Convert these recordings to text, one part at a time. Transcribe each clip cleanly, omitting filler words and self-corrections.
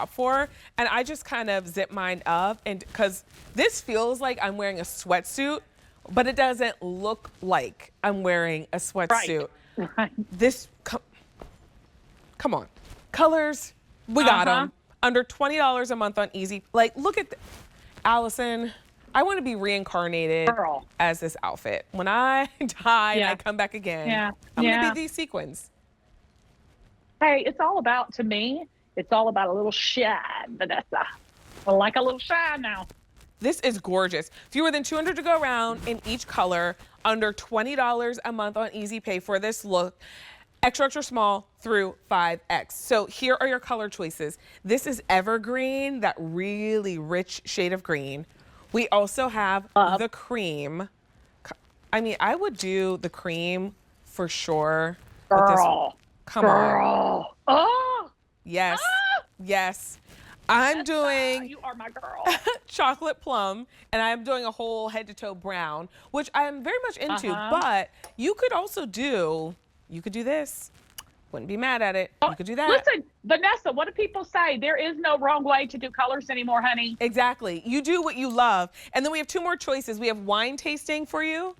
for, and I just kind of zip mine up, and because this feels like I'm wearing a sweatsuit, but it doesn't look like I'm wearing a sweatsuit. Right. This, come on, colors, we got them. Under $20 a month on Easy. Like, look at Allison. I want to be reincarnated as this outfit. When I die and I come back again, I'm going to be these sequins. Hey, it's all about, to me, it's all about a little shine, Vanessa. I like a little shine now. This is gorgeous. Fewer than 200 to go around in each color. Under $20 a month on Easy Pay for this look. Extra, extra small through 5X. So here are your color choices. This is evergreen, that really rich shade of green. We also have the cream. I mean, I would do the cream for sure. Girl. Come on. Oh. Yes. Yes. I'm doing you are my girl. chocolate plum, and I'm doing a whole head to toe brown, which I'm very much into, but you could also do, you could do this. Wouldn't be mad at it. You could do that. Listen, Vanessa, what do people say? There is no wrong way to do colors anymore, honey. Exactly. You do what you love. And then we have two more choices. We have wine tasting for you.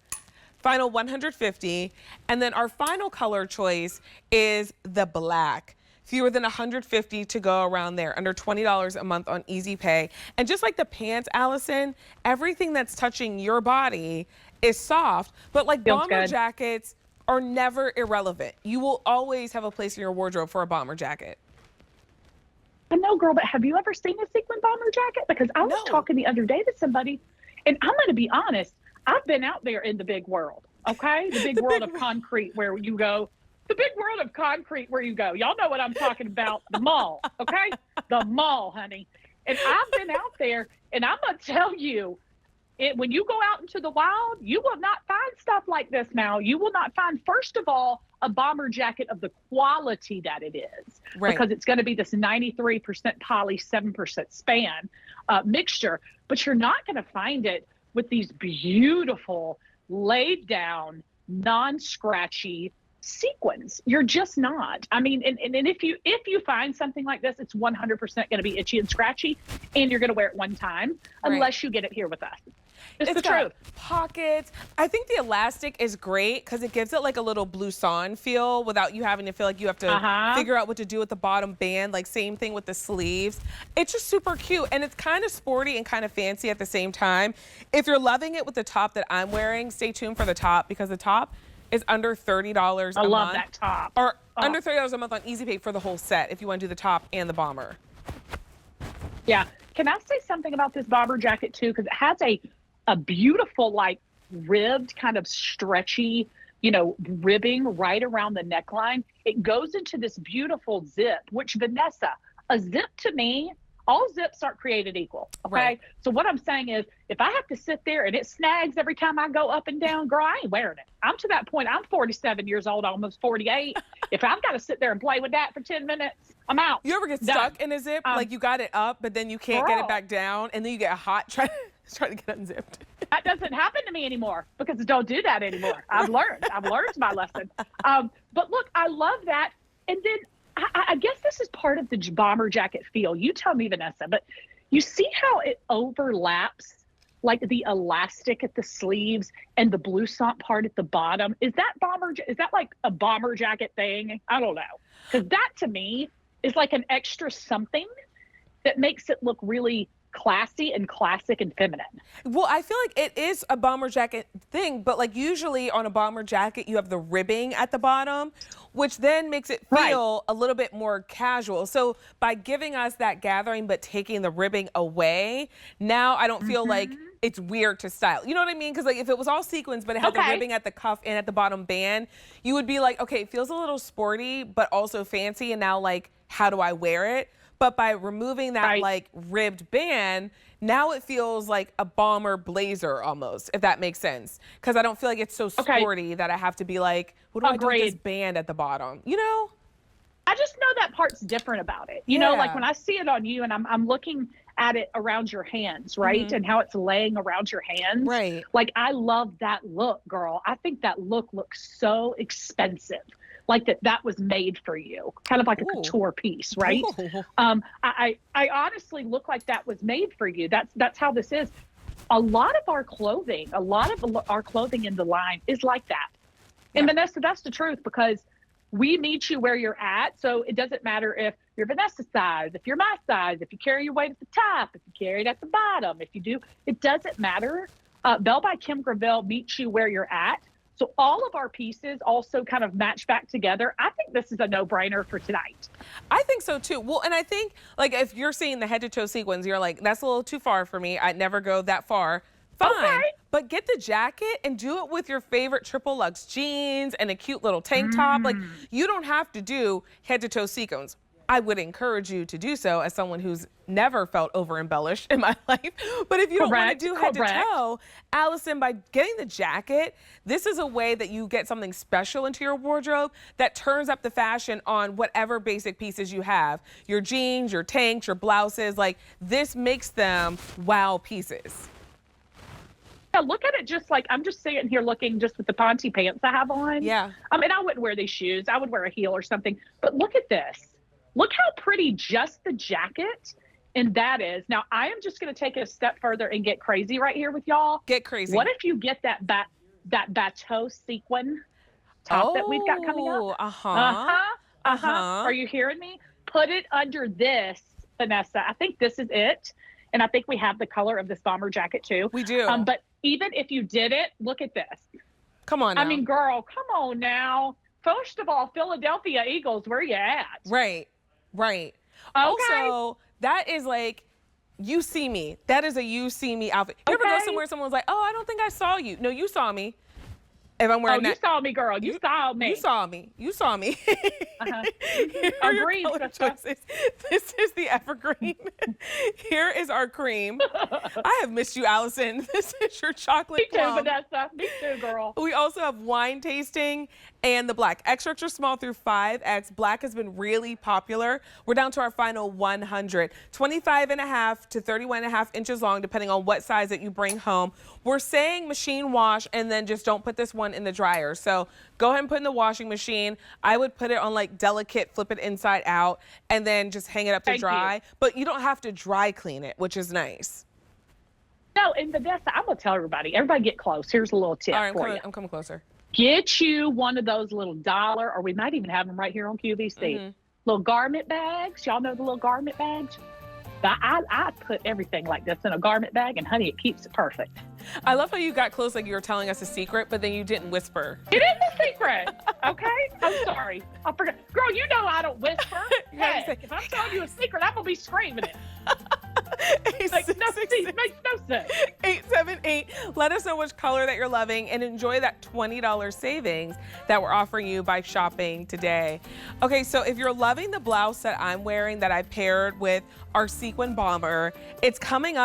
Final 150. And then our final color choice is the black. Fewer than 150 to go around there, under $20 a month on Easy Pay. And just like the pants, Allison, everything that's touching your body is soft, but like bomber jackets are never irrelevant. You will always have a place in your wardrobe for a bomber jacket. I know, girl, but have you ever seen a sequin bomber jacket? Because I was talking the other day to somebody, and I'm going to be honest, I've been out there in the big world, okay? The big world of concrete where you go. The big world of concrete where you go. Y'all know what I'm talking about. The mall, okay? The mall, honey. And I've been out there, and I'm going to tell you, when you go out into the wild, you will not find stuff like this now. You will not find, first of all, a bomber jacket of the quality that it is. Right. Because it's going to be this 93% poly, 7% span mixture. But you're not going to find it with these beautiful, laid down, non-scratchy sequins. You're just not. I mean, and if you find something like this, it's 100% going to be itchy and scratchy, and you're going to wear it one time unless you get it here with us. It's the truth. Pockets. I think the elastic is great because it gives it like a little blouson feel without you having to feel like you have to figure out what to do with the bottom band. Like same thing with the sleeves. It's just super cute, and it's kind of sporty and kind of fancy at the same time. If you're loving it with the top that I'm wearing, stay tuned for the top, because the top is under $30 a month. I love that top. Or under $30 a month on Easy Pay for the whole set if you want to do the top and the bomber. Yeah. Can I say something about this bomber jacket too? Because it has a beautiful, like, ribbed, kind of stretchy, you know, ribbing right around the neckline. It goes into this beautiful zip, which, Vanessa, a zip to me, all zips aren't created equal, okay? Right. So what I'm saying is, if I have to sit there and it snags every time I go up and down, girl, I ain't wearing it. I'm to that point. I'm 47 years old, almost 48. If I've got to sit there and play with that for 10 minutes, I'm out. You ever get stuck in a zip? Like you got it up, but then you can't get it back down, and then you get hot trying to get unzipped. That doesn't happen to me anymore, because I don't do that anymore. I've learned my lesson. But look, I love that. And then I guess this is part of the bomber jacket feel. You tell me, Vanessa, but you see how it overlaps, like the elastic at the sleeves and the blouson part at the bottom. Is that like a bomber jacket thing? I don't know. Because that to me is like an extra something that makes it look really classy and classic and feminine. Well, I feel like it is a bomber jacket thing, but like usually on a bomber jacket, you have the ribbing at the bottom, which then makes it feel a little bit more casual. So by giving us that gathering, but taking the ribbing away, now I don't feel like it's weird to style. You know what I mean? Because like if it was all sequins, but it had the ribbing at the cuff and at the bottom band, you would be like, okay, it feels a little sporty, but also fancy. And now like, how do I wear it? But by removing that like ribbed band, now it feels like a bomber blazer almost, if that makes sense. Because I don't feel like it's so sporty that I have to be like, what do I do with this band at the bottom? You know? I just know that part's different about it. You know, like when I see it on you and I'm looking at it around your hands, right? And how it's laying around your hands. Right. Like I love that look, girl. I think that look looks so expensive. like that was made for you, kind of like a couture piece, right? I honestly look like that was made for you. That's how this is. A lot of our clothing in the line is like that. And Vanessa, that's the truth, because we meet you where you're at. So it doesn't matter if you're Vanessa's size, if you're my size, if you carry your weight at the top, if you carry it at the bottom, if you do, it doesn't matter. Belle by Kim Gravel meets you where you're at. So all of our pieces also kind of match back together. I think this is a no-brainer for tonight. I think so too. Well, and I think like if you're seeing the head to toe sequins, you're like, that's a little too far for me. I'd never go that far. Fine. Okay. But get the jacket and do it with your favorite triple luxe jeans and a cute little tank top. Like, you don't have to do head to toe sequins. I would encourage you to do so as someone who's never felt over embellished in my life. But if you don't want to do head to toe, Allison, by getting the jacket, this is a way that you get something special into your wardrobe that turns up the fashion on whatever basic pieces you have. Your jeans, your tanks, your blouses, like this makes them wow pieces. Yeah, look at it just like, I'm just sitting here looking just with the Ponte pants I have on. Yeah. I mean, I wouldn't wear these shoes. I would wear a heel or something. But look at this. Look how pretty just the jacket and that is. Now, I am just going to take it a step further and get crazy right here with y'all. Get crazy. What if you get that bateau sequin top that we've got coming up? Are you hearing me? Put it under this, Vanessa. I think this is it. And I think we have the color of this bomber jacket too. We do. But even if you did it, look at this. Come on now. I mean, girl, come on now. First of all, Philadelphia Eagles, where you at? Right. Okay. Also, that is like, you see me. That is a you see me outfit. You ever go somewhere, someone's like, oh, I don't think I saw you. No, you saw me. If I'm wearing that. You saw me, girl. You saw me. You saw me. You saw me. Agreed, choices. This is the evergreen. Here is our cream. I have missed you, Allison. This is your chocolate plum. Me too, Vanessa. Me too, girl. We also have wine tasting and the black. Extra, extra small through 5X. Black has been really popular. We're down to our final 100. 25.5 to 31.5 inches long, depending on what size that you bring home. We're saying machine wash and then just don't put this one in the dryer. So go ahead and put it in the washing machine. I would put it on like delicate, flip it inside out, and then just hang it up to dry. But you don't have to dry clean it, which is nice. No, and Vanessa, I'm going to tell everybody get close. Here's a little tip for you. I'm coming closer. Get you one of those little dollar, or we might even have them right here on QVC, little garment bags. Y'all know the little garment bags? I put everything like this in a garment bag, and honey, it keeps it perfect. I love how you got close like you were telling us a secret, but then you didn't whisper. It is a secret, okay? I'm sorry. I forgot. Girl, you know I don't whisper. Hey, if I'm telling you a secret, I'm going to be screaming it. Makes no sense. 878. Let us know which color that you're loving and enjoy that $20 savings that we're offering you by shopping today. Okay, so if you're loving the blouse that I'm wearing that I paired with our sequin bomber, it's coming up